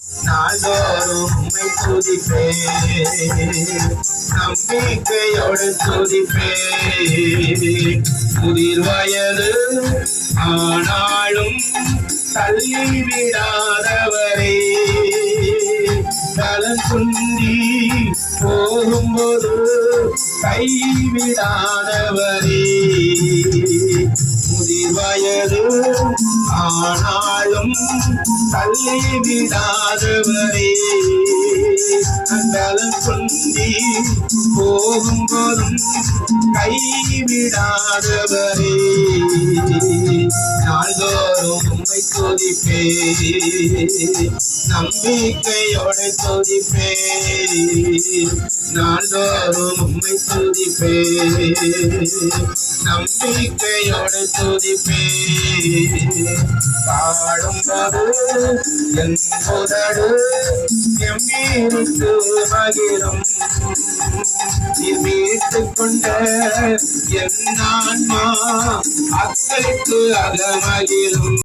நாள்தோறும் உம்மை துதிப்பேன், நம்பிக்கையோடு துதிப்பேன். முதிர் வயது ஆனாலும் தள்ளிவிடாதவரே, பலன் குந்தி போகும்போது கைவிடாதவரே. முதிர் வயது ஆனாலும் தள்ளிவிடாதவரே, பலன் குந்தி போகும்போதும் கைவிடாதவரே. நாள்தோறும் உம்மை துதிப்பேன், நம்பிக்கையோடு துதிப்பேன். நாள்தோறும் உம்மை துதிப்பேன், நம்பிக்கையோடு துதிப்பேன். பாடும்போது என் உதடு கம்பீரித்து மகிழும், மீட்டுக் கொண்ட என் ஆன்மா அக்களித்து அகமகிழும்.